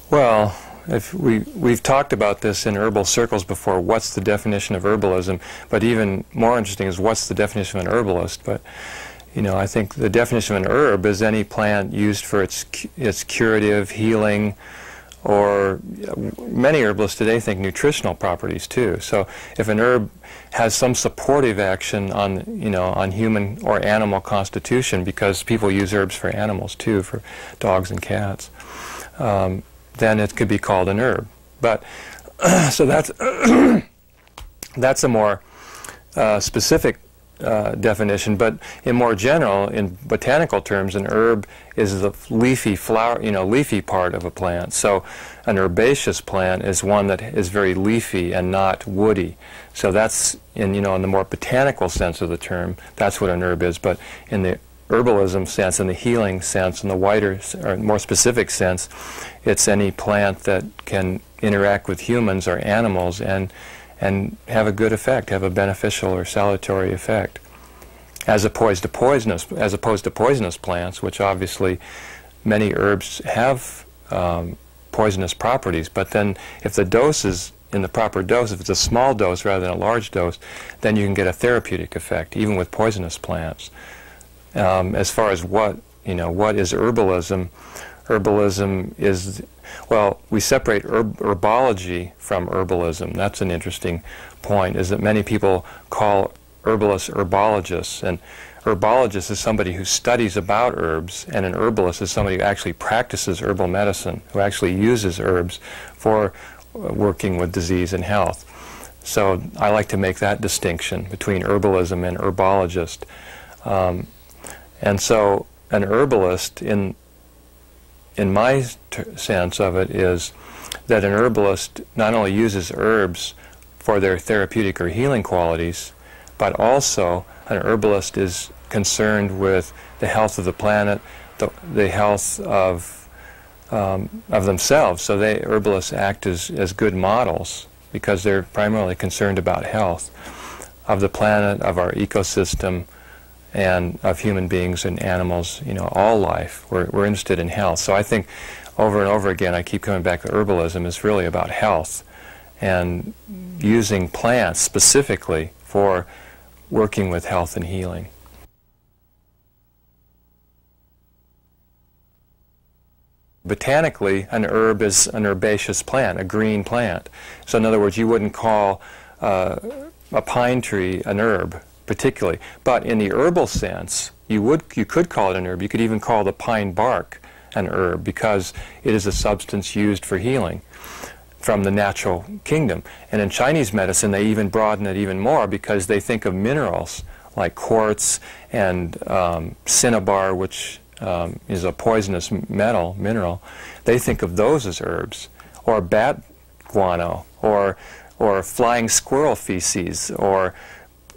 Well, if we've talked about this in herbal circles before, what's the definition of herbalism? But even more interesting is what's the definition of an herbalist? But you know, I think the definition of an herb is any plant used for its curative, healing, or many herbalists today think nutritional properties too. So if an herb has some supportive action on, you know, on human or animal constitution, because people use herbs for animals too, for dogs and cats, then it could be called an herb. But so that's that's a more specific definition. But in more general, in botanical terms, an herb is the leafy flower, you know, leafy part of a plant. So an herbaceous plant is one that is very leafy and not woody. So that's in, you know, in the more botanical sense of the term, that's what an herb is. But in the herbalism sense, in the healing sense, in the wider or more specific sense, it's any plant that can interact with humans or animals and have a good effect, have a beneficial or salutary effect, as opposed to poisonous plants, which obviously many herbs have poisonous properties. But then, if the dose is in the proper dose, if it's a small dose rather than a large dose, then you can get a therapeutic effect, even with poisonous plants. As far as what is herbalism? Herbalism is, well, we separate herbology from herbalism. That's an interesting point, is that many people call herbalists herbologists, and herbologist is somebody who studies about herbs, and an herbalist is somebody who actually practices herbal medicine, who actually uses herbs for working with disease and health. So I like to make that distinction between herbalism and herbologist. And so an herbalist, in my sense of it, is that an herbalist not only uses herbs for their therapeutic or healing qualities, but also an herbalist is concerned with the health of the planet, the health of themselves. So herbalists act as good models because they're primarily concerned about health of the planet, of our ecosystem, and of human beings and animals, you know, all life. We're interested in health. So I think over and over again I keep coming back to herbalism is really about health and using plants specifically for working with health and healing. Botanically, an herb is an herbaceous plant, a green plant. So in other words, you wouldn't call a pine tree an herb particularly, but in the herbal sense, you could call it an herb. You could even call the pine bark an herb because it is a substance used for healing from the natural kingdom. And in Chinese medicine, they even broaden it even more because they think of minerals like quartz and cinnabar, which is a poisonous mineral. They think of those as herbs, or bat guano, or flying squirrel feces, or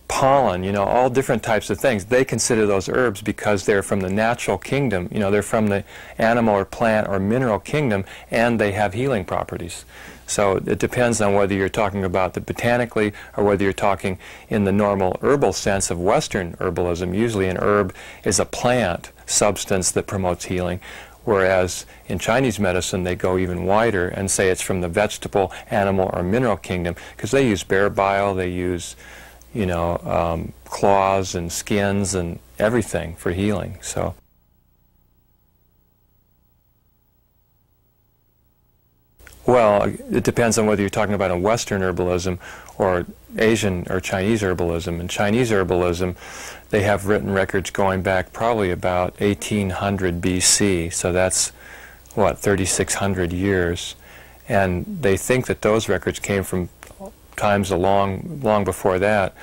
pollen, you know, all different types of things. They consider those herbs because they're from the natural kingdom, you know, they're from the animal or plant or mineral kingdom, and they have healing properties. So it depends on whether you're talking about the botanically or whether you're talking in the normal herbal sense of Western herbalism. Usually an herb is a plant substance that promotes healing, whereas in Chinese medicine they go even wider and say it's from the vegetable, animal, or mineral kingdom because they use bear bile, they use, you know, claws and skins and everything for healing. So, well, it depends on whether you're talking about a Western herbalism or Asian or Chinese herbalism. In Chinese herbalism, they have written records going back probably about 1800 BC, so that's, what, 3,600 years. And they think that those records came from times long before that.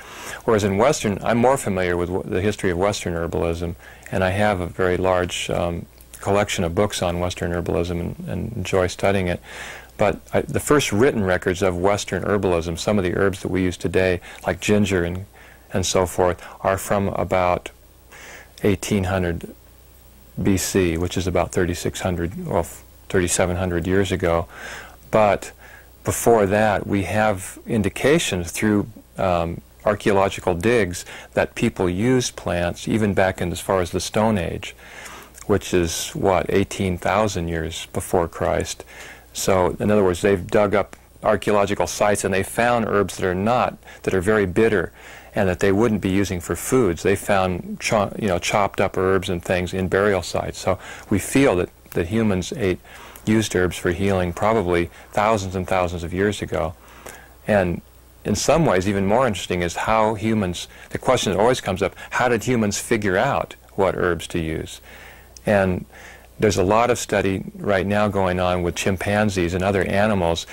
Whereas in Western, I'm more familiar with the history of Western herbalism, and I have a very large collection of books on Western herbalism and enjoy studying it. But the first written records of Western herbalism, some of the herbs that we use today, like ginger and so forth, are from about 1800 BC, which is about 3,600, well, 3,700 years ago. But before that, we have indications through archaeological digs that people used plants even back in as far as the Stone Age, which is, what, 18,000 years before Christ. So in other words, they've dug up archaeological sites and they found herbs that are very bitter and that they wouldn't be using for foods. They found chopped up herbs and things in burial sites. So we feel that humans used herbs for healing probably thousands and thousands of years ago. And in some ways, even more interesting is how humans, the question that always comes up, how did humans figure out what herbs to use? And there's a lot of study right now going on with chimpanzees and other animals.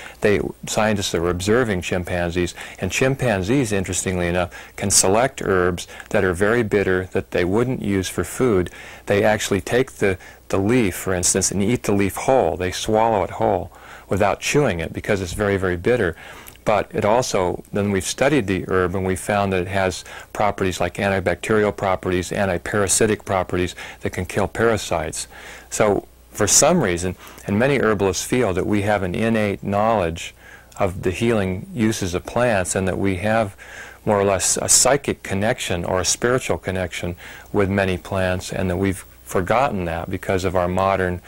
Scientists are observing chimpanzees, and chimpanzees, interestingly enough, can select herbs that are very bitter that they wouldn't use for food. They actually take the leaf, for instance, and eat the leaf whole. They swallow it whole without chewing it because it's very, very bitter. But it also, then we've studied the herb and we found that it has properties like antibacterial properties, antiparasitic properties that can kill parasites. So for some reason, and many herbalists feel that we have an innate knowledge of the healing uses of plants and that we have more or less a psychic connection or a spiritual connection with many plants, and that we've forgotten that because of our mind.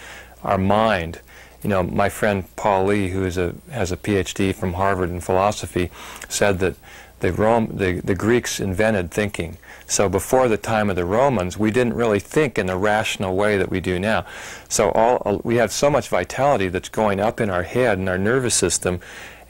You know, my friend Paul Lee, who has a PhD from Harvard in philosophy, said that the Greeks invented thinking. So before the time of the Romans, we didn't really think in the rational way that we do now. So we have so much vitality that's going up in our head and our nervous system,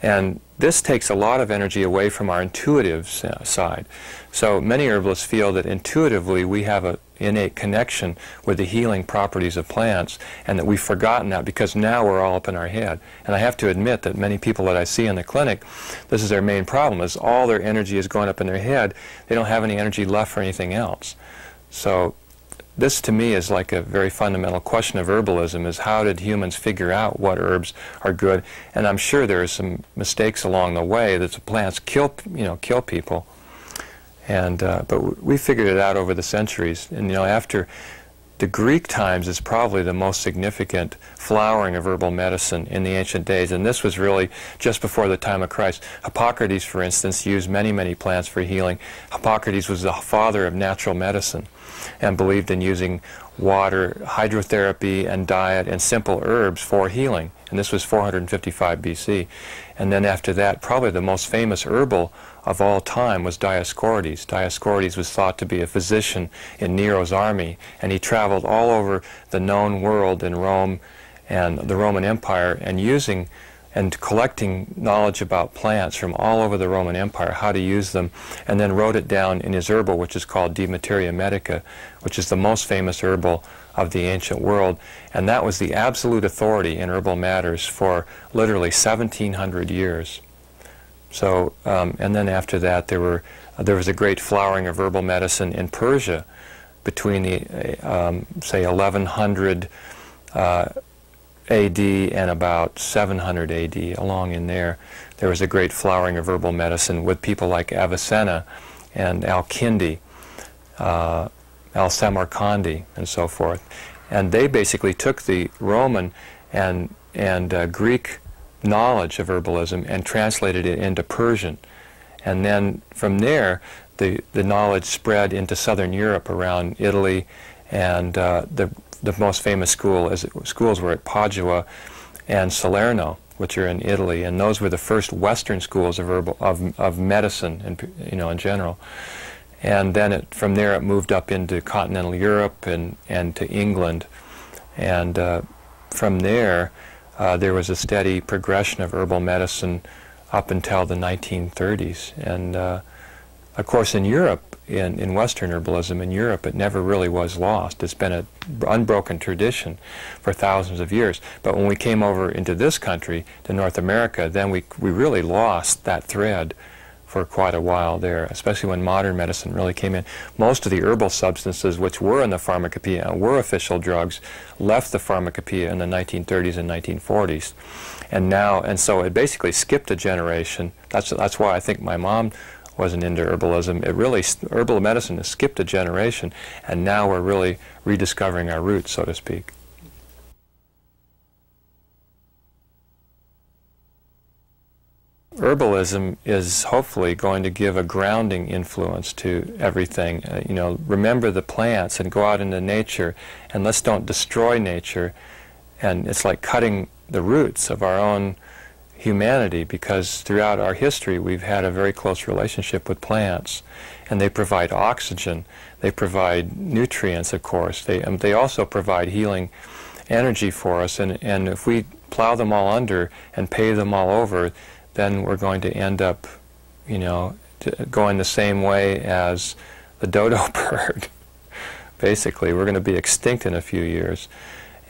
and this takes a lot of energy away from our intuitive side. So many herbalists feel that intuitively we have an innate connection with the healing properties of plants, and that we've forgotten that because now we're all up in our head. And I have to admit that many people that I see in the clinic, this is their main problem, is all their energy is going up in their head. They don't have any energy left for anything else. So this to me is like a very fundamental question of herbalism, is how did humans figure out what herbs are good? And I'm sure there are some mistakes along the way that the plants kill people. And but we figured it out over the centuries. And after the Greek times is probably the most significant flowering of herbal medicine in the ancient days, and this was really just before the time of Christ. Hippocrates, for instance, used many, many plants for healing. Hippocrates was the father of natural medicine and believed in using water, hydrotherapy, and diet, and simple herbs for healing. And this was 455 BC. And then after that, probably the most famous herbal of all time was Dioscorides. Dioscorides was thought to be a physician in Nero's army, and he traveled all over the known world in Rome and the Roman Empire, and using and collecting knowledge about plants from all over the Roman Empire, how to use them, and then wrote it down in his herbal, which is called De Materia Medica, which is the most famous herbal of the ancient world. And that was the absolute authority in herbal matters for literally 1,700 years. So, and then after that, there was a great flowering of herbal medicine in Persia between the, say, 1100 AD and about 700 AD, along in there. There was a great flowering of herbal medicine with people like Avicenna and Al-Kindi, Al-Samarkandi, and so forth. And they basically took the Roman and Greek knowledge of herbalism and translated it into Persian. And then from there, the knowledge spread into southern Europe around Italy, and the most famous schools were at Padua and Salerno, which are in Italy, and those were the first Western schools of medicine, in general. And then from there it moved up into continental Europe and to England, and from there there was a steady progression of herbal medicine up until the 1930s. And of course in Europe, in Western herbalism in Europe, it never really was lost. It's been an unbroken tradition for thousands of years. But when we came over into this country, to North America, then we really lost that thread for quite a while there, especially when modern medicine really came in. Most of the herbal substances which were in the pharmacopoeia and were official drugs left the pharmacopoeia in the 1930s and 1940s. And so it basically skipped a generation. That's why I think my mom wasn't into herbalism. Herbal medicine has skipped a generation, and now we're really rediscovering our roots, so to speak. Herbalism is hopefully going to give a grounding influence to everything. Remember the plants and go out into nature, and let's don't destroy nature. And it's like cutting the roots of our own humanity, because throughout our history we've had a very close relationship with plants, and they provide oxygen, they provide nutrients, of course, they also provide healing energy for us, and if we plow them all under and pave them all over, then we're going to end up, you know, going the same way as the dodo bird. Basically, we're going to be extinct in a few years.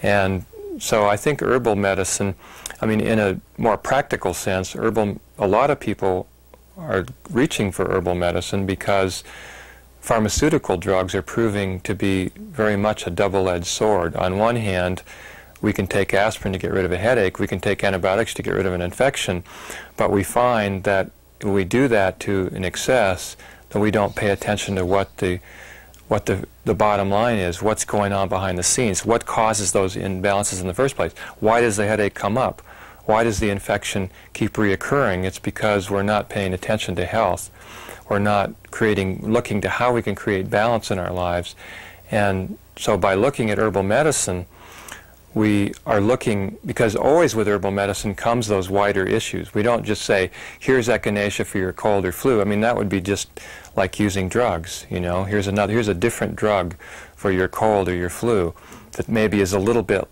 And so I think herbal medicine, I mean, in a more practical sense, a lot of people are reaching for herbal medicine because pharmaceutical drugs are proving to be very much a double-edged sword. On one hand, we can take aspirin to get rid of a headache, we can take antibiotics to get rid of an infection, but we find that when we do that to an excess, then we don't pay attention to what the bottom line is, what's going on behind the scenes, what causes those imbalances in the first place. Why does the headache come up? Why does the infection keep reoccurring? It's because we're not paying attention to health. We're not looking to how we can create balance in our lives. And so by looking at herbal medicine, we are looking, because always with herbal medicine comes those wider issues. We don't just say, here's echinacea for your cold or flu. I mean, that would be just like using drugs, you know. Here's a different drug for your cold or your flu that maybe is a little bit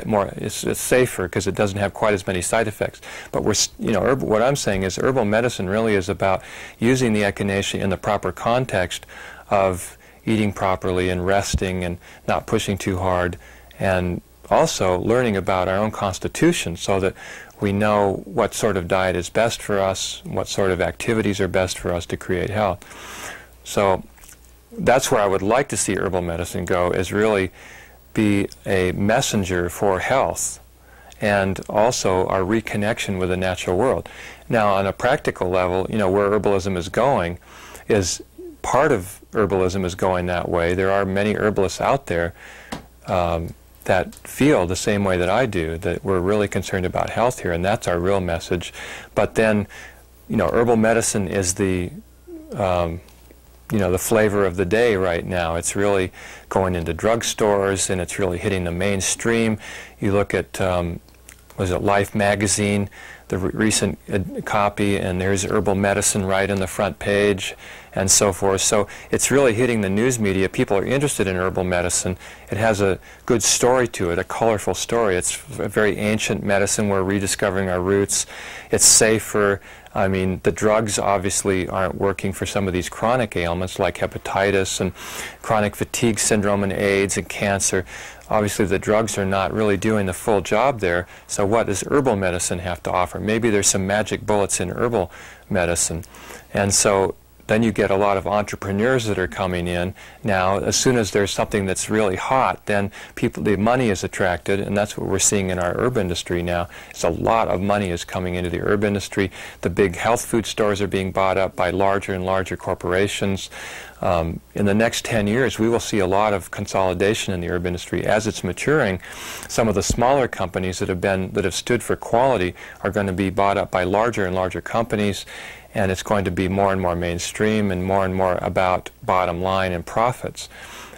more, it's safer because it doesn't have quite as many side effects. But what I'm saying is herbal medicine really is about using the echinacea in the proper context of eating properly and resting and not pushing too hard, and also learning about our own constitution so that we know what sort of diet is best for us, what sort of activities are best for us to create health. So that's where I would like to see herbal medicine go, is really be a messenger for health and also our reconnection with the natural world. Now, on a practical level, you know, where herbalism is going is, part of herbalism is going that way. There are many herbalists out there that feel the same way that I do, that we're really concerned about health here, and that's our real message. But then, you know, herbal medicine is the the flavor of the day right now. It's really going into drugstores, and it's really hitting the mainstream. You look at, was it Life magazine, the recent copy, and there's herbal medicine right on the front page, and so forth. So it's really hitting the news media. People are interested in herbal medicine. It has a good story to it, a colorful story. It's a very ancient medicine. We're rediscovering our roots. It's safer. I mean, the drugs obviously aren't working for some of these chronic ailments like hepatitis and chronic fatigue syndrome and AIDS and cancer. Obviously, the drugs are not really doing the full job there. So what does herbal medicine have to offer? Maybe there's some magic bullets in herbal medicine. And so then you get a lot of entrepreneurs that are coming in now. As soon as there's something that's really hot, then the money is attracted, and that's what we're seeing in our herb industry now. It's a lot of money is coming into the herb industry. The big health food stores are being bought up by larger and larger corporations. In the next 10 years, we will see a lot of consolidation in the herb industry. As it's maturing, some of the smaller companies that have stood for quality are going to be bought up by larger and larger companies, and it's going to be more and more mainstream and more about bottom line and profits.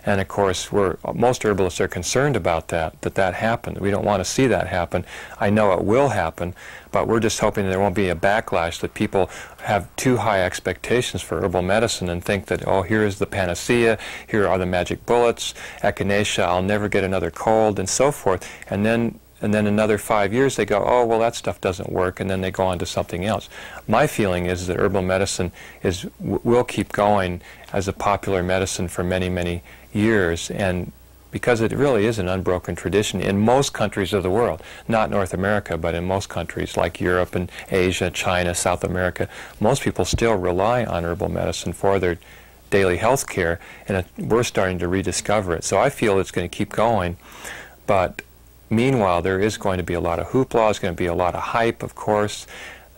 And of course, most herbalists are concerned about that happen. We don't want to see that happen. I know it will happen, but we're just hoping there won't be a backlash, that people have too high expectations for herbal medicine and think that, oh, here is the panacea, here are the magic bullets, echinacea, I'll never get another cold, and so forth. And then another 5 years they go, oh, well, that stuff doesn't work, and then they go on to something else. My feeling is that herbal medicine will keep going as a popular medicine for many, many years, and because it really is an unbroken tradition in most countries of the world, not North America, but in most countries like Europe and Asia, China, South America, most people still rely on herbal medicine for their daily health care, and we're starting to rediscover it. So I feel it's going to keep going, but meanwhile, there is going to be a lot of hoopla, there's going to be a lot of hype, of course.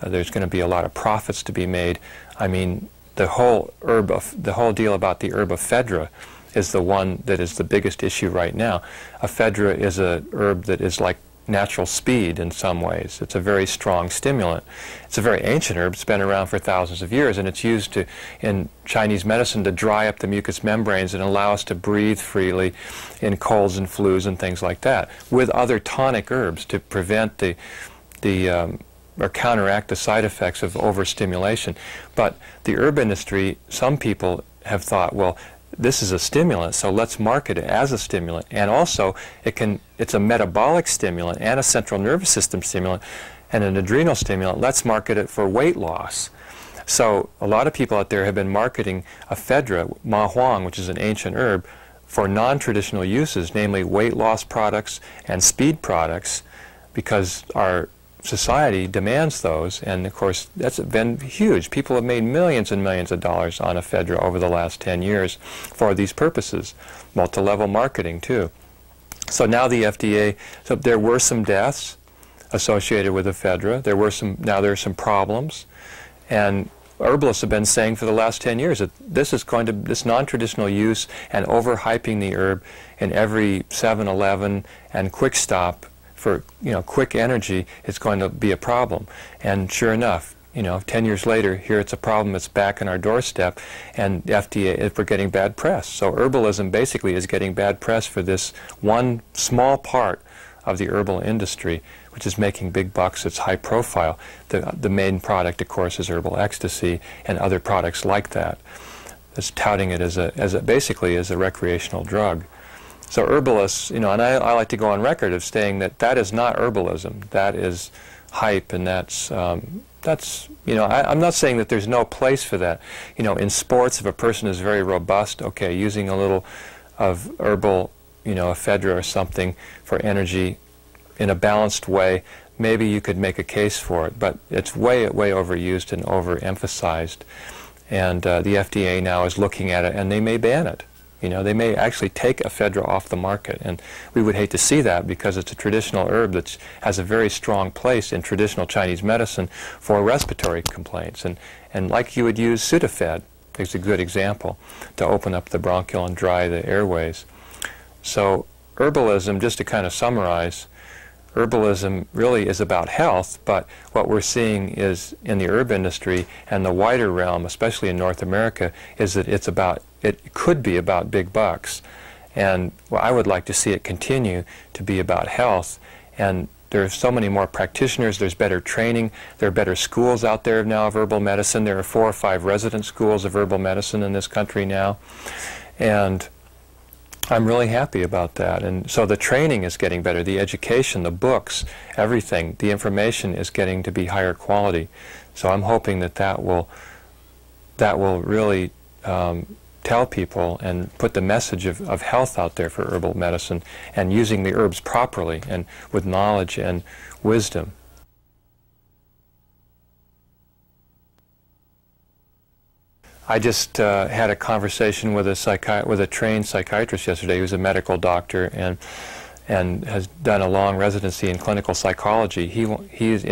There's going to be a lot of profits to be made. I mean, the whole deal about the herb ephedra is the one that is the biggest issue right now. Ephedra is a herb that is like natural speed in some ways. It's a very strong stimulant. It's a very ancient herb. It's been around for thousands of years, and it's used in Chinese medicine to dry up the mucous membranes and allow us to breathe freely in colds and flus and things like that, with other tonic herbs to prevent or counteract the side effects of overstimulation. But the herb industry, some people have thought, well, this is a stimulant, so let's market it as a stimulant. And also, it's a metabolic stimulant and a central nervous system stimulant and an adrenal stimulant. Let's market it for weight loss. So a lot of people out there have been marketing ephedra, ma huang, which is an ancient herb, for non-traditional uses, namely weight loss products and speed products, because our society demands those, and of course that's been huge. People have made millions and millions of dollars on ephedra over the last 10 years for these purposes. Multi-level marketing too. So now the FDA, so there were some deaths associated with ephedra. Now there are some problems, and herbalists have been saying for the last 10 years that this non-traditional use and overhyping the herb in every 7-Eleven and Quick Stop for quick energy is going to be a problem. And sure enough, 10 years later, here it's a problem that's back on our doorstep, and the FDA, we're getting bad press. So herbalism basically is getting bad press for this one small part of the herbal industry, which is making big bucks. It's high profile. The main product, of course, is herbal ecstasy and other products like that. It's touting it basically as a recreational drug. So herbalists, and I like to go on record of saying that is not herbalism. That is hype, and that's I'm not saying that there's no place for that. In sports, if a person is very robust, okay, using a little of herbal, ephedra or something for energy in a balanced way, maybe you could make a case for it. But it's way overused and overemphasized, and the FDA now is looking at it, and they may ban it. They may actually take ephedra off the market, and we would hate to see that because it's a traditional herb that has a very strong place in traditional Chinese medicine for respiratory complaints. And like you would use Sudafed, is a good example, to open up the bronchial and dry the airways. So herbalism, just to kind of summarize, herbalism really is about health, but what we're seeing is in the herb industry and the wider realm, especially in North America, is that it could be about big bucks. And well, I would like to see it continue to be about health. And there are so many more practitioners, there's better training, there are better schools out there now of herbal medicine. There are 4 or 5 resident schools of herbal medicine in this country now. And I'm really happy about that. And so the training is getting better, the education, the books, everything, the information is getting to be higher quality. So I'm hoping that will really tell people and put the message of health out there for herbal medicine and using the herbs properly and with knowledge and wisdom. I just had a conversation with a trained psychiatrist yesterday who's a medical doctor and has done a long residency in clinical psychology. He is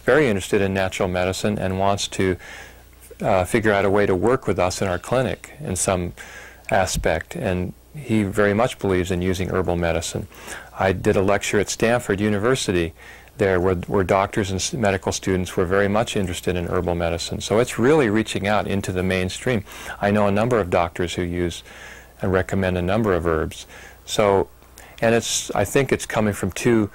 very interested in natural medicine and wants to figure out a way to work with us in our clinic in some aspect. And he very much believes in using herbal medicine. I did a lecture at Stanford University there where doctors and medical students were very much interested in herbal medicine. So it's really reaching out into the mainstream. I know a number of doctors who use and recommend a number of herbs. So, and I think it's coming from 2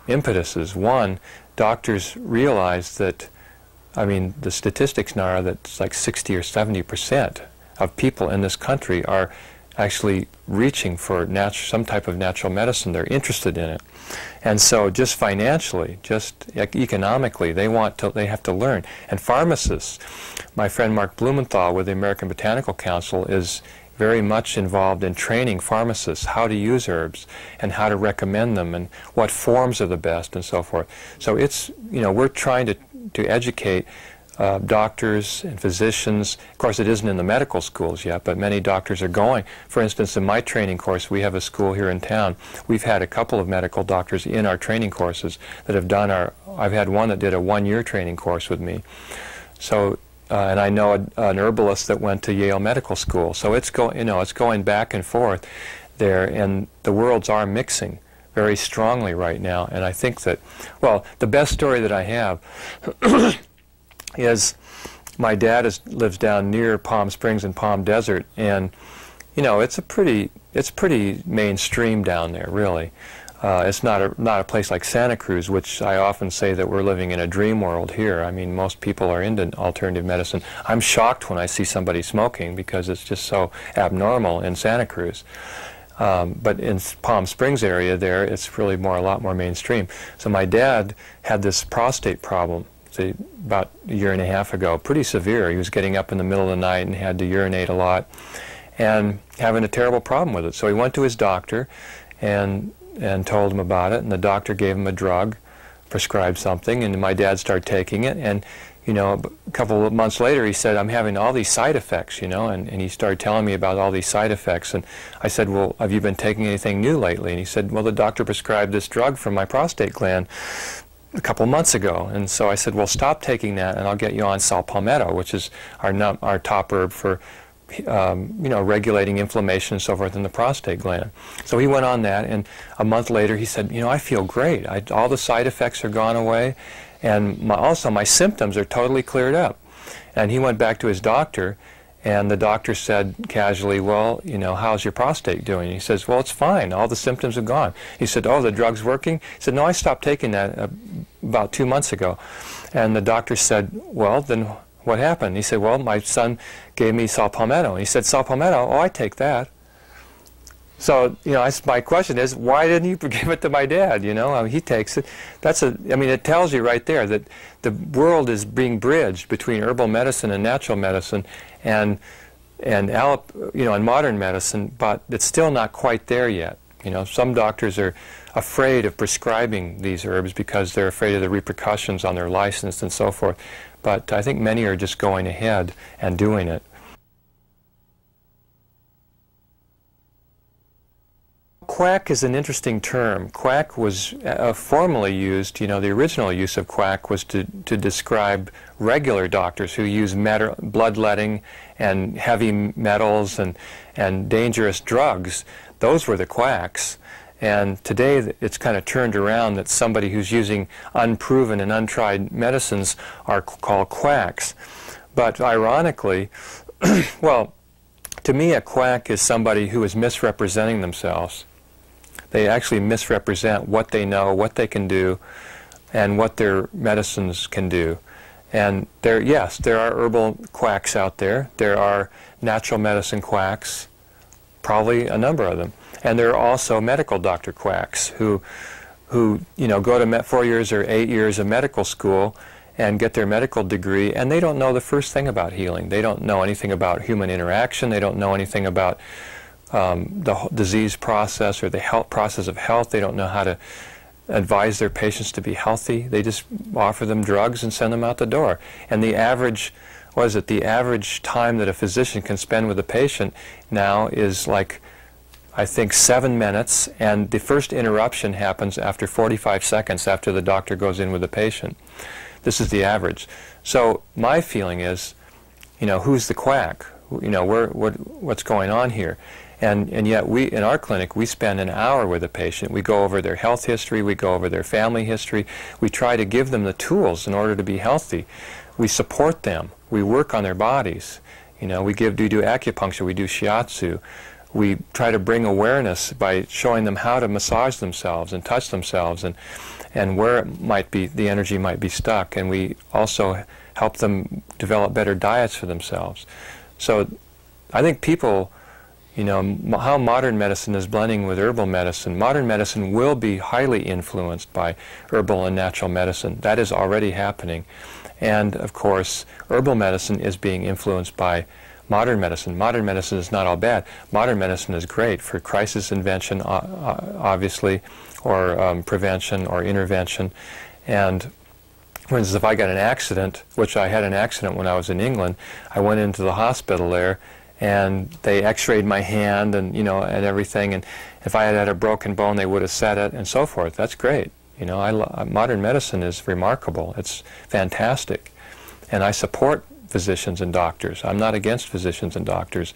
impetuses. One, doctors realize that, the statistics now are that it's like 60 or 70% of people in this country are actually reaching for some type of natural medicine. They're interested in it. And so just financially, just economically, they have to learn. And pharmacists, my friend Mark Blumenthal with the American Botanical Council is very much involved in training pharmacists how to use herbs and how to recommend them and what forms are the best and so forth. So it's, we're trying to educate doctors and physicians. Of course, it isn't in the medical schools yet, but many doctors are going. For instance, in my training course, we have a school here in town. We've had a couple of medical doctors in our training courses that have done I've had one that did a 1-year training course with me. So, and I know an herbalist that went to Yale Medical School. So it's going back and forth there, and the worlds are mixing very strongly right now. And I think that, well, the best story that I have is my dad lives down near Palm Springs and Palm Desert, and you know, it's pretty mainstream down there, really. It's not a place like Santa Cruz, which I often say that we're living in a dream world here. I mean, most people are into alternative medicine. I'm shocked when I see somebody smoking because it's just so abnormal in Santa Cruz. But in Palm Springs area there, it's really a lot more mainstream. So my dad had this prostate problem, say, about a year and a half ago, pretty severe. He was getting up in the middle of the night and had to urinate a lot and having a terrible problem with it. So he went to his doctor and told him about it, and the doctor gave him a drug, prescribed something, and my dad started taking it, and you know, a couple of months later he said, I'm having all these side effects, you know, and he started telling me about all these side effects, and I said, well, have you been taking anything new lately? And he said, well, the doctor prescribed this drug for my prostate gland a couple months ago. And so I said, well, stop taking that and I'll get you on sal palmetto, which is our top herb for you know, regulating inflammation and so forth in the prostate gland. So he went on that, and a month later he said, you know, I feel great. All the side effects are gone away, and also my symptoms are totally cleared up. And he went back to his doctor, and the doctor said casually, well, you know, how's your prostate doing? He says, well, it's fine. All the symptoms are gone. He said, oh, the drug's working? He said, no, I stopped taking that about 2 months ago. And the doctor said, well, then what happened? He said, well, my son gave me sal palmetto. And he said, sal palmetto? Oh, I take that. So, you know, my question is, why didn't you give it to my dad? You know, I mean, he takes it. I mean, it tells you right there that the world is being bridged between herbal medicine and natural medicine and modern medicine, but it's still not quite there yet. You know, some doctors are afraid of prescribing these herbs because they're afraid of the repercussions on their license and so forth. But I think many are just going ahead and doing it. Quack is an interesting term. Quack was formerly used, you know, the original use of quack was to describe regular doctors who use bloodletting and heavy metals and dangerous drugs. Those were the quacks. And today it's kind of turned around that somebody who's using unproven and untried medicines are called quacks. But ironically, well, to me a quack is somebody who is misrepresenting themselves. They actually misrepresent what they know, what they can do, and what their medicines can do. And yes, there are herbal quacks out there. There are natural medicine quacks, probably a number of them. And there are also medical doctor quacks who you know, go to 4 years or 8 years of medical school and get their medical degree, and they don't know the first thing about healing. They don't know anything about human interaction. They don't know anything about the disease process or the health process of health. They don't know how to advise their patients to be healthy. They just offer them drugs and send them out the door. And the average, the average time that a physician can spend with a patient now is like, I think, 7 minutes, and the first interruption happens after 45 seconds after the doctor goes in with the patient. This is the average. So my feeling is, you know, who's the quack? You know, what's going on here? And yet in our clinic, we spend an hour with a patient. We go over their health history, we go over their family history. We try to give them the tools in order to be healthy. We support them. We work on their bodies. You know, we do acupuncture, we do shiatsu. We try to bring awareness by showing them how to massage themselves and touch themselves and where it might be, the energy might be stuck. And we also help them develop better diets for themselves. So I think people, you know, how modern medicine is blending with herbal medicine. Modern medicine will be highly influenced by herbal and natural medicine. That is already happening. And of course, herbal medicine is being influenced by modern medicine. Modern medicine is not all bad. Modern medicine is great for crisis intervention, obviously, or prevention or intervention. And for instance, if I got an accident, which I had an accident when I was in England, I went into the hospital there, and they x-rayed my hand and, you know, and everything, and if I had had a broken bone, they would have set it, and so forth. That's great. You know, modern medicine is remarkable. It's fantastic. And I support physicians and doctors. I'm not against physicians and doctors,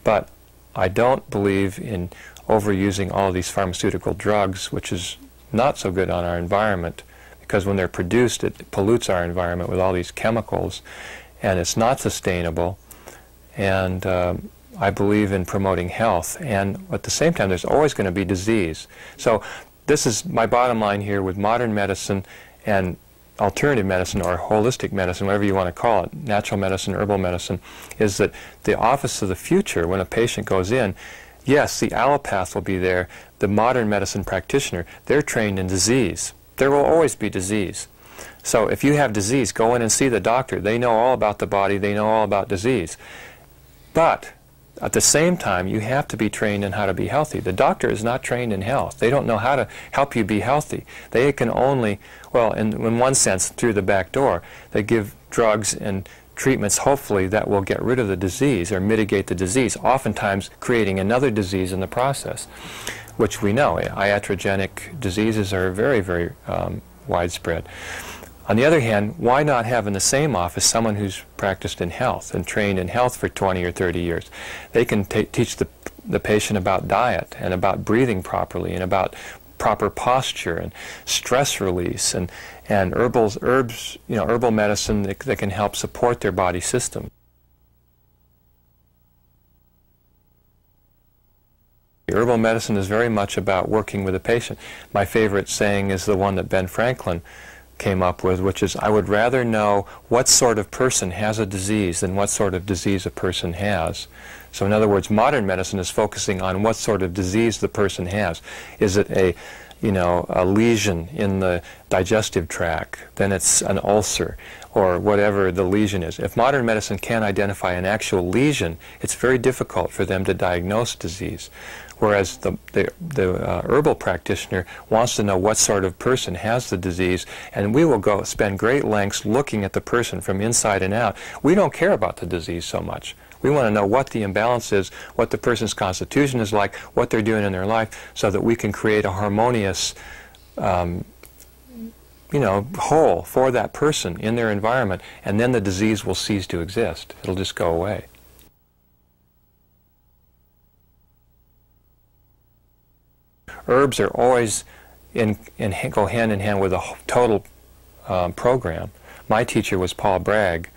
but I don't believe in overusing all of these pharmaceutical drugs, which is not so good on our environment, because when they're produced, it pollutes our environment with all these chemicals, and it's not sustainable. And I believe in promoting health, and at the same time, there's always going to be disease. So this is my bottom line here with modern medicine and alternative medicine, or holistic medicine, whatever you want to call it, natural medicine, herbal medicine, is that the office of the future, when a patient goes in, yes, the allopath will be there, the modern medicine practitioner, they're trained in disease. There will always be disease. So if you have disease, go in and see the doctor. They know all about the body, they know all about disease. But at the same time, you have to be trained in how to be healthy. The doctor is not trained in health. They don't know how to help you be healthy. They can only, well, in one sense, through the back door, they give drugs and treatments, hopefully, that will get rid of the disease or mitigate the disease, oftentimes creating another disease in the process, which we know. Iatrogenic diseases are very, very widespread. On the other hand, why not have in the same office someone who's practiced in health and trained in health for 20 or 30 years? They can teach the patient about diet and about breathing properly and about proper posture and stress release and herbs, you know, herbal medicine that can help support their body system. Herbal medicine is very much about working with the patient. My favorite saying is the one that Ben Franklin came up with, which is, I would rather know what sort of person has a disease than what sort of disease a person has. So in other words, modern medicine is focusing on what sort of disease the person has. Is it a lesion in the digestive tract? Then it's an ulcer, or whatever the lesion is. If modern medicine can't identify an actual lesion, it's very difficult for them to diagnose disease. Whereas the herbal practitioner wants to know what sort of person has the disease, and we will go spend great lengths looking at the person from inside and out. We don't care about the disease so much. We want to know what the imbalance is, what the person's constitution is like, what they're doing in their life, so that we can create a harmonious whole for that person in their environment, and then the disease will cease to exist. It'll just go away. Herbs are always go hand in hand with a total program. My teacher was Paul Bragg,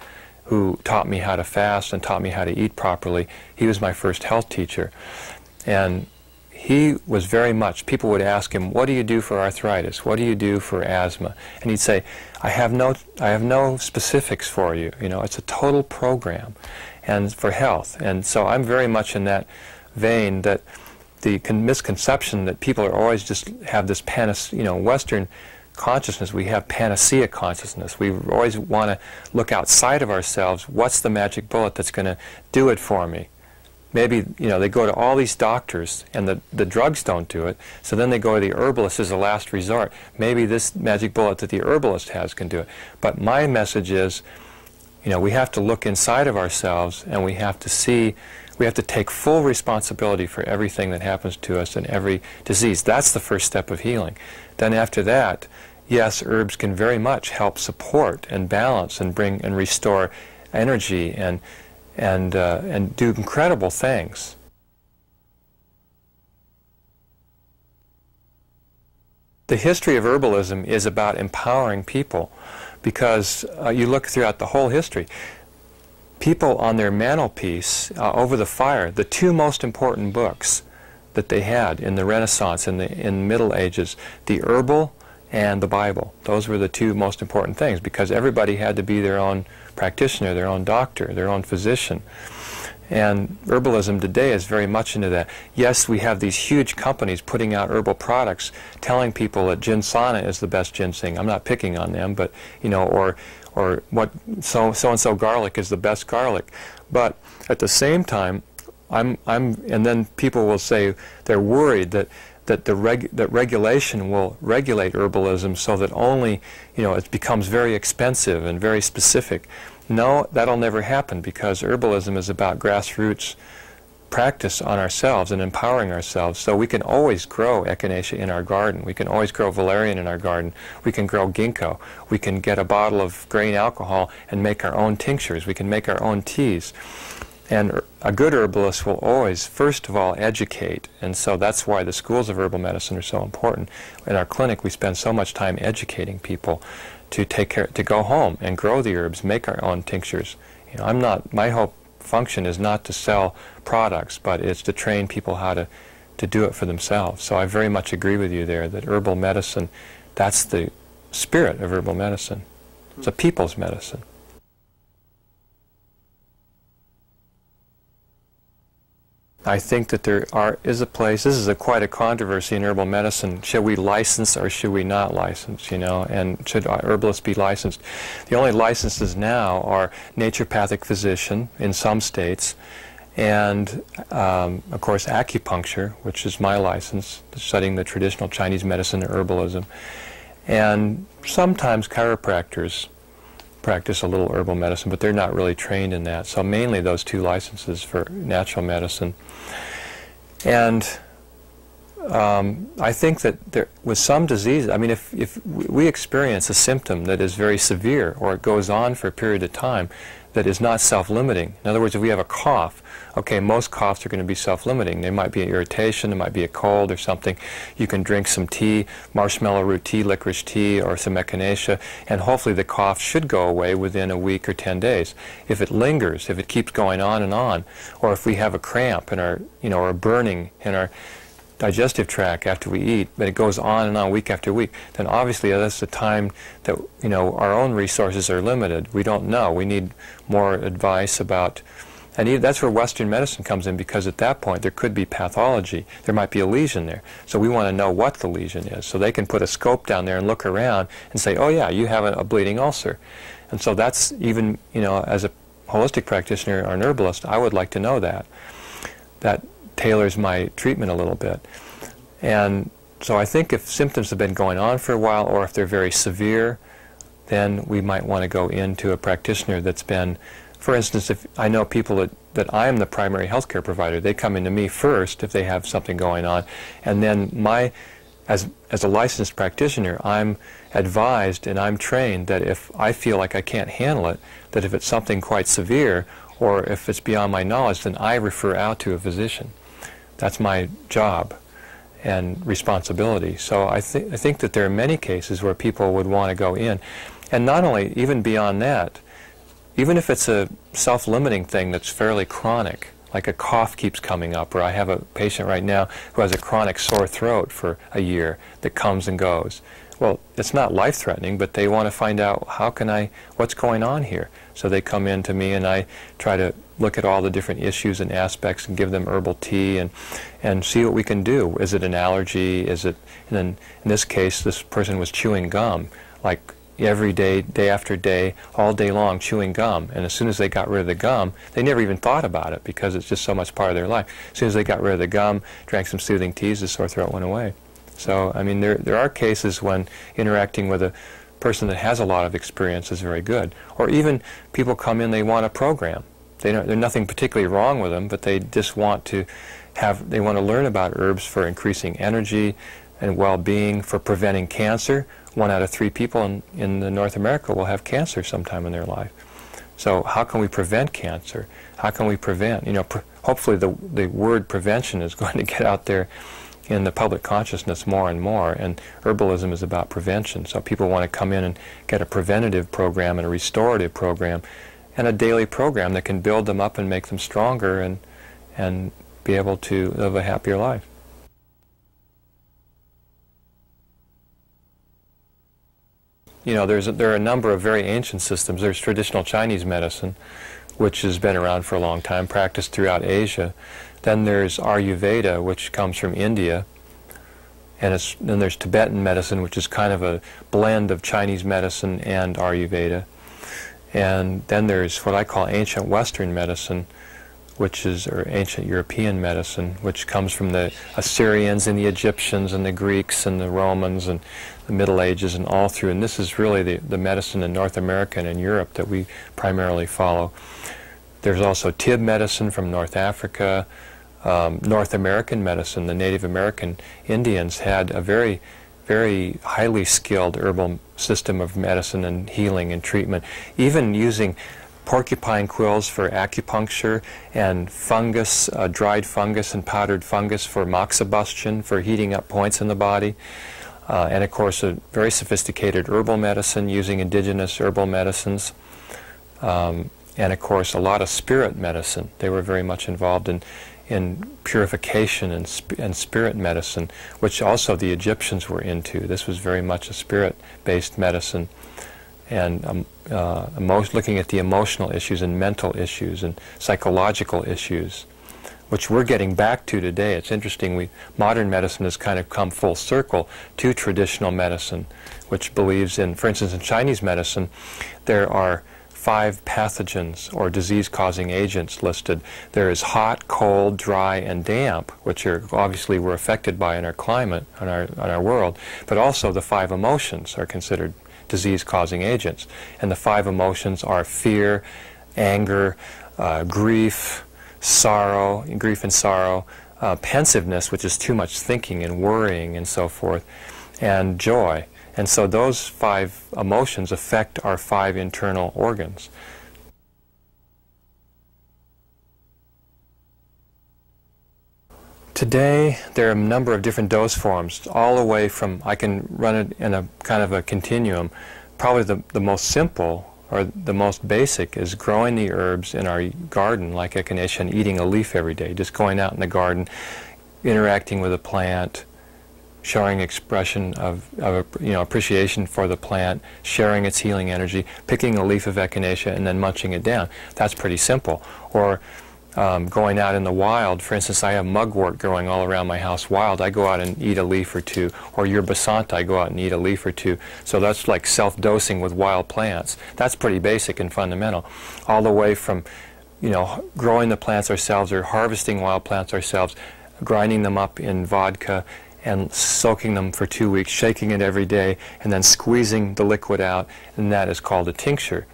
who taught me how to fast and taught me how to eat properly. He was my first health teacher. And he was very much, people would ask him, what do you do for arthritis? What do you do for asthma? And he'd say, I have no specifics for you. You know, it's a total program and for health. And so I'm very much in that vein, that the misconception that people are always just have this Western consciousness, we have panacea consciousness. We always want to look outside of ourselves. What's the magic bullet that's going to do it for me? Maybe, they go to all these doctors and the drugs don't do it, so then they go to the herbalist as a last resort. Maybe this magic bullet that the herbalist has can do it. But my message is, we have to look inside of ourselves, and we have to take full responsibility for everything that happens to us and every disease. That's the first step of healing. Then after that, yes, herbs can very much help support and balance and bring and restore energy and do incredible things. The history of herbalism is about empowering people, because you look throughout the whole history. People on their mantelpiece over the fire, the two most important books that they had in the Renaissance and in the Middle Ages, the herbal and the Bible. Those were the two most important things, because everybody had to be their own practitioner, their own doctor, their own physician. And herbalism today is very much into that. Yes, we have these huge companies putting out herbal products, telling people that ginsana is the best ginseng. I'm not picking on them, but or what so-and-so garlic is the best garlic. But at the same time, and then people will say they're worried that regulation will regulate herbalism so that only, it becomes very expensive and very specific. No, that'll never happen, because herbalism is about grassroots practice on ourselves and empowering ourselves. So we can always grow echinacea in our garden. We can always grow valerian in our garden. We can grow ginkgo. We can get a bottle of grain alcohol and make our own tinctures. We can make our own teas. And a good herbalist will always, first of all, educate. And so that's why the schools of herbal medicine are so important. In our clinic, we spend so much time educating people to take care, to go home and grow the herbs, make our own tinctures. You know, my whole function is not to sell products, but it's to train people how to do it for themselves. So I very much agree with you there that herbal medicine, that's the spirit of herbal medicine. It's a people's medicine. I think that there is a place, this is quite a controversy in herbal medicine. Should we license or should we not license, you know, and should herbalists be licensed? The only licenses now are naturopathic physician in some states, and of course acupuncture, which is my license, studying the traditional Chinese medicine and herbalism, and sometimes chiropractors practice a little herbal medicine, but they're not really trained in that. So mainly those two licenses for natural medicine. And I think that with some diseases, I mean, if we experience a symptom that is very severe or it goes on for a period of time that is not self-limiting. In other words, if we have a cough, okay, most coughs are going to be self-limiting. There might be an irritation, there might be a cold or something. You can drink some tea, marshmallow root tea, licorice tea, or some echinacea, and hopefully the cough should go away within a week or 10 days. If it lingers, if it keeps going on and on, or if we have a cramp in our, you know, or a burning in our digestive tract after we eat, but it goes on and on week after week, then obviously that's the time that, you know, our own resources are limited. We don't know. We need more advice about, and that's where Western medicine comes in, because at that point there could be pathology. There might be a lesion there. So we want to know what the lesion is. So they can put a scope down there and look around and say, oh yeah, you have a bleeding ulcer. And so that's even, you know, as a holistic practitioner or an herbalist, I would like to know that. That tailors my treatment a little bit. And so I think if symptoms have been going on for a while, or if they're very severe, then we might want to go into a practitioner that's been, for instance, if I know people that I am the primary healthcare provider, they come into me first if they have something going on, and then as a licensed practitioner, I'm advised and I'm trained that if I feel like I can't handle it, that if it's something quite severe or if it's beyond my knowledge, then I refer out to a physician. That's my job and responsibility. So I think that there are many cases where people would want to go in. And not only, even beyond that, even if it's a self-limiting thing that's fairly chronic, like a cough keeps coming up, or I have a patient right now who has a chronic sore throat for a year that comes and goes. Well, it's not life-threatening, but they want to find out, what's going on here? So they come in to me and I try to look at all the different issues and aspects and give them herbal tea and see what we can do. Is it an allergy? Is it, and then in this case, this person was chewing gum, like every day, day after day, all day long chewing gum. And as soon as they got rid of the gum, they never even thought about it because it's just so much part of their life. As soon as they got rid of the gum, drank some soothing teas, the sore throat went away. So, I mean, there are cases when interacting with a person that has a lot of experience is very good. Or even people come in, they want a program. There's nothing particularly wrong with them, but they just want to they want to learn about herbs for increasing energy and well-being, for preventing cancer. 1 out of 3 people in North America will have cancer sometime in their life. So how can we prevent cancer? How can we prevent, you know, hopefully the word prevention is going to get out there in the public consciousness more and more, and herbalism is about prevention. So people want to come in and get a preventative program and a restorative program and a daily program that can build them up and make them stronger and be able to live a happier life. You know, there are a number of very ancient systems. There's traditional Chinese medicine, which has been around for a long time, practiced throughout Asia. Then there's Ayurveda, which comes from India. And then there's Tibetan medicine, which is kind of a blend of Chinese medicine and Ayurveda. And then there's what I call ancient Western medicine, or ancient European medicine, which comes from the Assyrians and the Egyptians and the Greeks and the Romans and the Middle Ages and all through. And this is really the medicine in North America and in Europe that we primarily follow. There's also Tib medicine from North Africa. North American medicine, the Native American Indians had a very, very highly skilled herbal system of medicine and healing and treatment, even using porcupine quills for acupuncture, and fungus, dried fungus and powdered fungus for moxibustion, for heating up points in the body. And of course a very sophisticated herbal medicine using indigenous herbal medicines. And of course a lot of spirit medicine. They were very much involved in purification and spirit medicine, which also the Egyptians were into. This was very much a spirit-based medicine, and looking at the emotional issues and mental issues and psychological issues, which we're getting back to today. It's interesting, modern medicine has kind of come full circle to traditional medicine, which believes in, for instance, in Chinese medicine, there are 5 pathogens or disease-causing agents listed. There is hot, cold, dry, and damp, which are obviously we're affected by in our climate, on our world, but also the 5 emotions are considered disease-causing agents. And the 5 emotions are fear, anger, grief and sorrow, pensiveness, which is too much thinking and worrying and so forth, and joy. And so those 5 emotions affect our 5 internal organs. Today, there are a number of different dose forms, all the way from, I can run it in a kind of a continuum. Probably the most simple, or the most basic, is growing the herbs in our garden like echinacea and eating a leaf every day. Just going out in the garden, interacting with a plant, showing expression of appreciation for the plant, sharing its healing energy, picking a leaf of echinacea and then munching it down. That's pretty simple. Or going out in the wild. For instance, I have mugwort growing all around my house wild. I go out and eat a leaf or 2. Or yerba santa, I go out and eat a leaf or 2. So that's like self-dosing with wild plants. That's pretty basic and fundamental. All the way from, growing the plants ourselves or harvesting wild plants ourselves, grinding them up in vodka and soaking them for 2 weeks, shaking it every day, and then squeezing the liquid out, and that is called a tincture.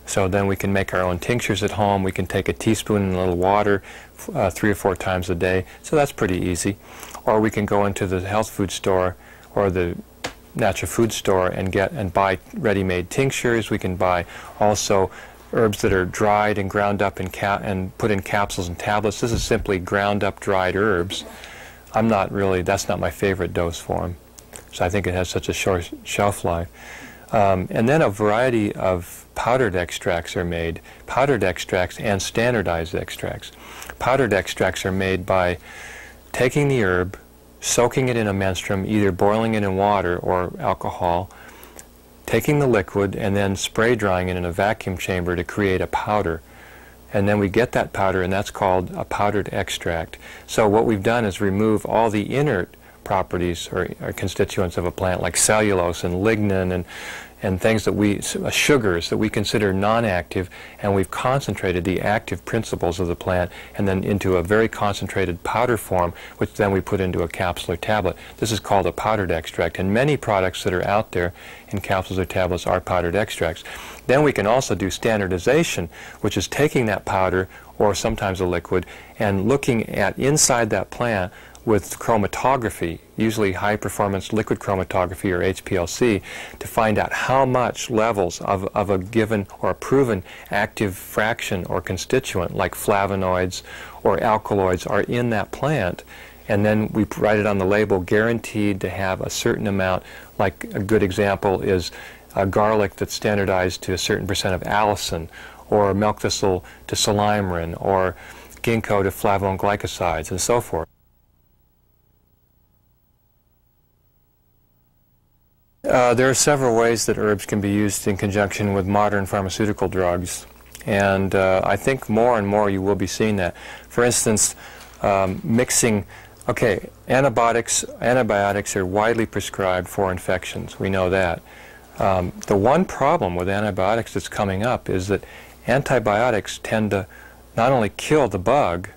So then we can make our own tinctures at home. We can take a teaspoon in a little water 3 or 4 times a day. So that's pretty easy. Or we can go into the health food store or the natural food store and buy ready-made tinctures. We can buy also herbs that are dried and ground up and put in capsules and tablets. This is simply ground up dried herbs. That's not my favorite dose form. So I think it has such a short shelf life. And then a variety of powdered extracts are made, powdered extracts and standardized extracts. Powdered extracts are made by taking the herb, soaking it in a menstruum, either boiling it in water or alcohol, taking the liquid and then spray drying it in a vacuum chamber to create a powder. And then we get that powder, and that's called a powdered extract. So what we've done is remove all the inert properties or constituents of a plant, like cellulose and lignin and things that sugars that we consider non-active, and we've concentrated the active principles of the plant and then into a very concentrated powder form, which then we put into a capsule or tablet. This is called a powdered extract, and many products that are out there in capsules or tablets are powdered extracts. Then we can also do standardization, which is taking that powder or sometimes a liquid and looking at inside that plant with chromatography, usually high-performance liquid chromatography or HPLC, to find out how much levels of a given or a proven active fraction or constituent, like flavonoids or alkaloids, are in that plant. And then we write it on the label, guaranteed to have a certain amount. Like a good example is a garlic that's standardized to a certain percent of allicin, or milk thistle to salimorin, or ginkgo to flavone glycosides, and so forth. There are several ways that herbs can be used in conjunction with modern pharmaceutical drugs, and I think more and more you will be seeing that. For instance, mixing, antibiotics are widely prescribed for infections. We know that. The one problem with antibiotics that's coming up is that antibiotics tend to not only kill the bug,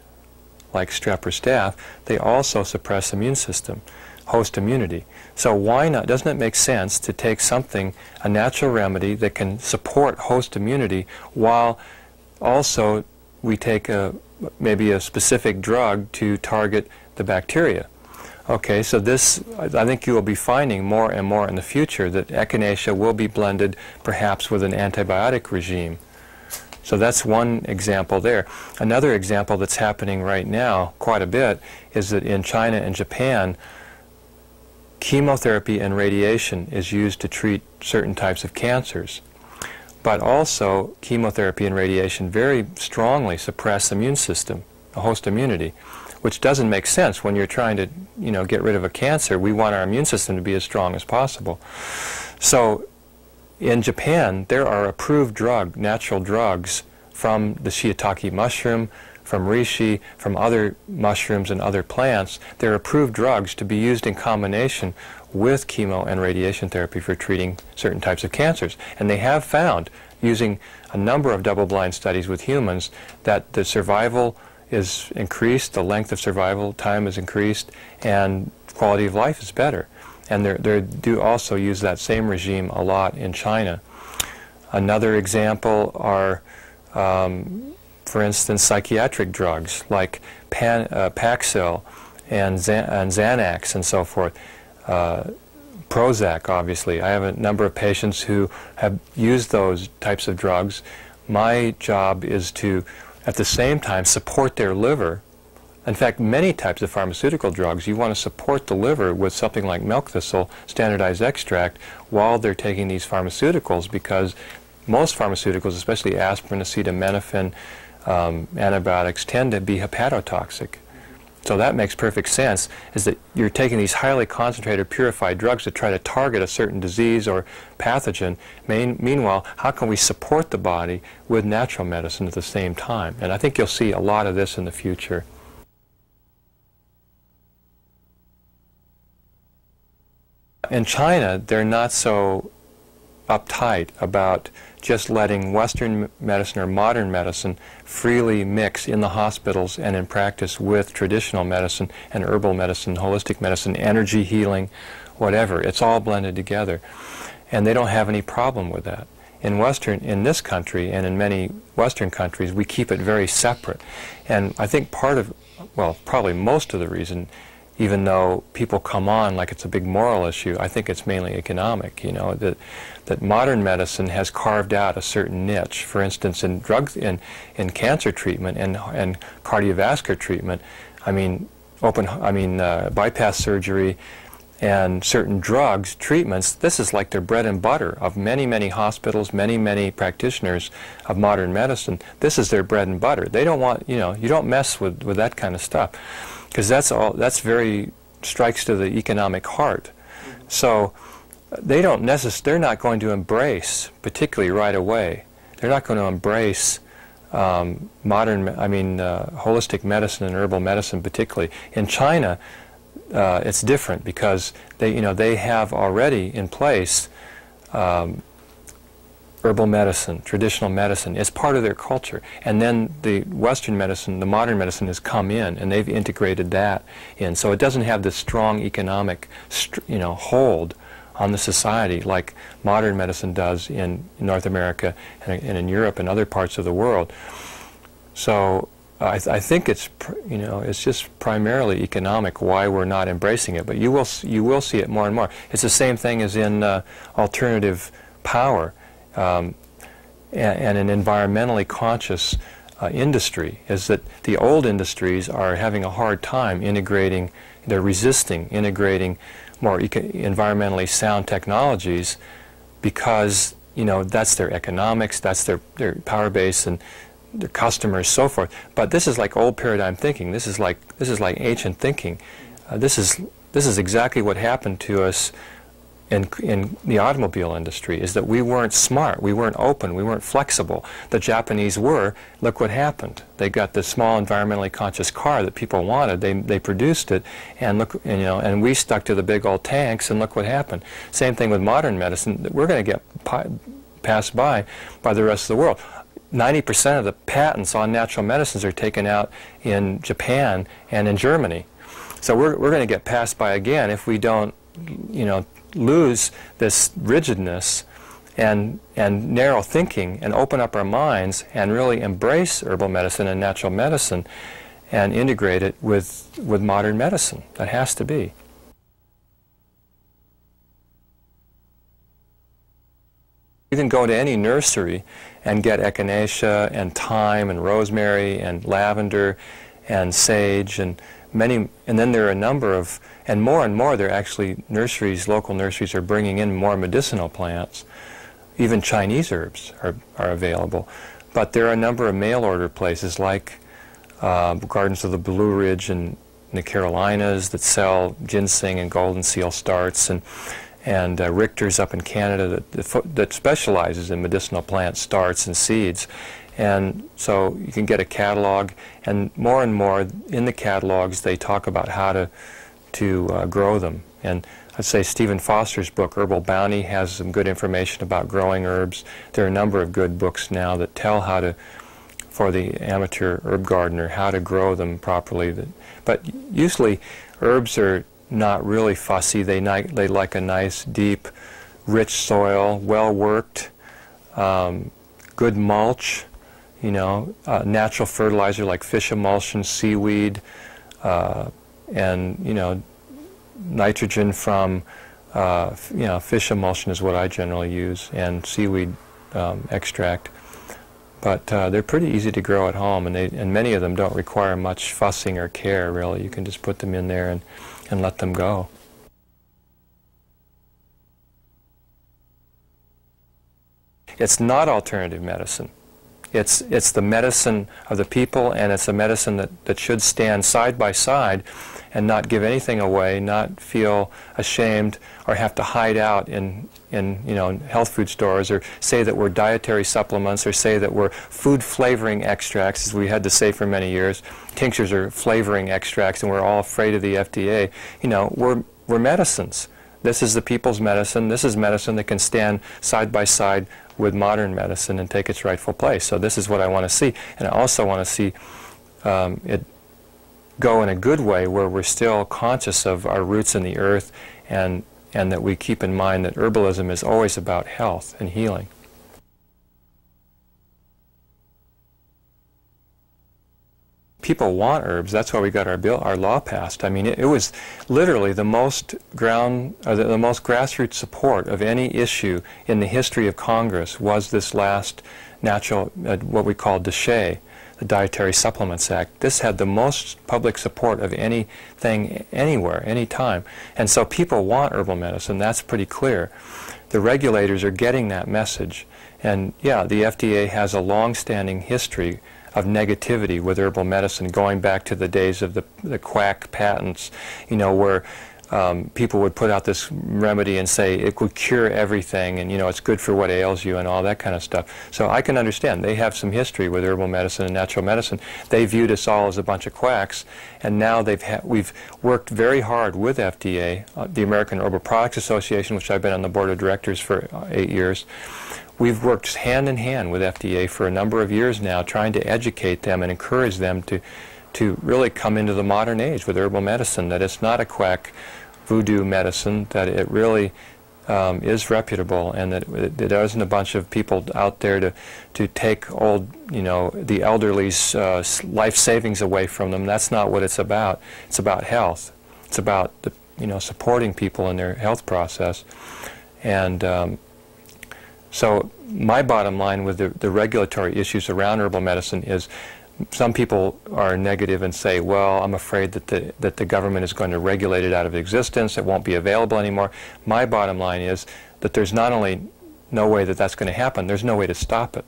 like strep or staph, they also suppress immune system, host immunity. So why not, doesn't it make sense to take something, a natural remedy that can support host immunity, while also we take maybe a specific drug to target the bacteria? Okay, so this, I think you will be finding more and more in the future that echinacea will be blended perhaps with an antibiotic regime. So that's one example there. Another example that's happening right now quite a bit is that in China and Japan, chemotherapy and radiation is used to treat certain types of cancers. But also, chemotherapy and radiation very strongly suppress the immune system, a host immunity, which doesn't make sense when you're trying to, get rid of a cancer. We want our immune system to be as strong as possible. So, in Japan, there are approved natural drugs from the shiitake mushroom, from reishi, from other mushrooms and other plants. They're approved drugs to be used in combination with chemo and radiation therapy for treating certain types of cancers. And they have found, using a number of double-blind studies with humans, that the survival is increased, the length of survival time is increased, and quality of life is better. And they do also use that same regime a lot in China. Another example are, for instance, psychiatric drugs like Paxil and Xanax and so forth. Prozac, obviously. I have a number of patients who have used those types of drugs. My job is to, at the same time, support their liver. In fact, many types of pharmaceutical drugs, you want to support the liver with something like milk thistle, standardized extract, while they're taking these pharmaceuticals, because most pharmaceuticals, especially aspirin, acetaminophen, antibiotics, tend to be hepatotoxic. So that makes perfect sense, is that you're taking these highly concentrated, purified drugs to try to target a certain disease or pathogen. Meanwhile, how can we support the body with natural medicine at the same time? And I think you'll see a lot of this in the future. In China, they're not so uptight about just letting Western medicine or modern medicine freely mix in the hospitals and in practice with traditional medicine and herbal medicine, holistic medicine, energy healing, whatever. It's all blended together. And they don't have any problem with that. In this country and in many Western countries, we keep it very separate. And I think probably most of the reason, even though people come on like it's a big moral issue, I think it's mainly economic, that modern medicine has carved out a certain niche. For instance, in in cancer treatment and cardiovascular treatment, bypass surgery and certain drugs, treatments, this is like their bread and butter of many, many hospitals, many, many practitioners of modern medicine. This is their bread and butter. They don't want, you don't mess with that kind of stuff, because that's very strikes to the economic heart. So they're not going to embrace, particularly right away, they're not going to embrace holistic medicine and herbal medicine particularly. In China, it's different, because they have already in place herbal medicine, traditional medicine. It's part of their culture. And then the Western medicine, the modern medicine, has come in, and they've integrated that in. So it doesn't have this strong economic, hold on the society like modern medicine does in North America and in Europe and other parts of the world. So I think it's just primarily economic why we're not embracing it. But you will see it more and more. It's the same thing as in alternative power. And an environmentally conscious industry, is that the old industries are having a hard time integrating, they're resisting integrating more environmentally sound technologies, because that's their economics, that's their power base and their customers, so forth. But this is like old paradigm thinking. This is like ancient thinking. This is exactly what happened to us in the automobile industry, is that we weren't smart, we weren't open, we weren't flexible. The Japanese were. Look what happened. They got this small environmentally conscious car that people wanted. They produced it, and look, and we stuck to the big old tanks, and look what happened. Same thing with modern medicine. We're going to get passed by the rest of the world. 90% of the patents on natural medicines are taken out in Japan and in Germany. So we're going to get passed by again if we don't, lose this rigidness and narrow thinking and open up our minds and really embrace herbal medicine and natural medicine and integrate it with modern medicine. That has to be. You can go to any nursery and get echinacea and thyme and rosemary and lavender and sage and many, and then there are a number of, and more there are actually nurseries, local nurseries are bringing in more medicinal plants. Even Chinese herbs are available. But there are a number of mail order places like Gardens of the Blue Ridge in the Carolinas that sell ginseng and golden seal starts, and Richter's up in Canada that specializes in medicinal plant starts and seeds. And so you can get a catalog, and more in the catalogs they talk about how to grow them. And I'd say Stephen Foster's book, Herbal Bounty, has some good information about growing herbs. There are a number of good books now that tell how to, for the amateur herb gardener, how to grow them properly. But usually herbs are not really fussy. They like a nice, deep, rich soil, well worked, good mulch, you know, natural fertilizer like fish emulsion, seaweed, and, you know, nitrogen from, you know, fish emulsion is what I generally use, and seaweed extract. But they're pretty easy to grow at home, and many of them don't require much fussing or care, really. You can just put them in there and let them go. It's not alternative medicine. It's the medicine of the people, and it's a medicine that should stand side by side and not give anything away, not feel ashamed or have to hide out in you know, health food stores, or say that we're dietary supplements, or say that we're food flavoring extracts, as we had to say for many years. Tinctures are flavoring extracts, and we're all afraid of the FDA. You know, we're medicines. This is the people's medicine. This is medicine that can stand side by side with modern medicine and take its rightful place. So this is what I want to see. And I also want to see it go in a good way, where we're still conscious of our roots in the earth, and that we keep in mind that herbalism is always about health and healing. People want herbs. That's why we got our law passed. I mean, it was literally the most grassroots support of any issue in the history of Congress was this last natural, what we call DSHEA, the Dietary Supplements Act. This had the most public support of anything, anywhere, anytime. And so people want herbal medicine. That's pretty clear. The regulators are getting that message. And yeah, the FDA has a long-standing history of negativity with herbal medicine, going back to the days of the Quack patents, you know, where people would put out this remedy and say it would cure everything, and, you know, it's good for what ails you and all that kind of stuff. So I can understand. They have some history with herbal medicine and natural medicine. They viewed us all as a bunch of quacks, and now we've worked very hard with FDA, the American Herbal Products Association, which I've been on the board of directors for 8 years. We've worked hand in hand with FDA for a number of years now, trying to educate them and encourage them to really come into the modern age with herbal medicine, that it's not a quack voodoo medicine, that it really is reputable, and that there isn't a bunch of people out there to take old, you know, the elderly's life savings away from them. That's not what it's about. It's about health. It's about, you know, supporting people in their health process. And so my bottom line with the regulatory issues around herbal medicine is, some people are negative and say, well, I'm afraid that the government is going to regulate it out of existence, it won't be available anymore. My bottom line is that there's not only no way that that's going to happen, there's no way to stop it.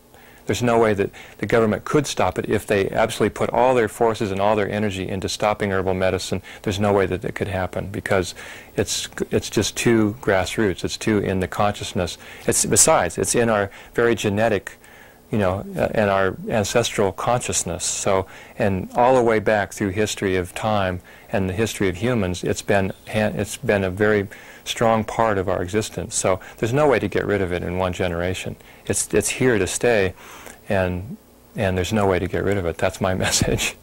There's no way that the government could stop it. If they absolutely put all their forces and all their energy into stopping herbal medicine, there's no way that it could happen, because it's just too grassroots. It's too in the consciousness. Besides, it's in our very genetic, you know, and our ancestral consciousness. So, and all the way back through history of time and the history of humans, it's been a very strong part of our existence. So there's no way to get rid of it in one generation. It's here to stay, and there's no way to get rid of it. That's my message.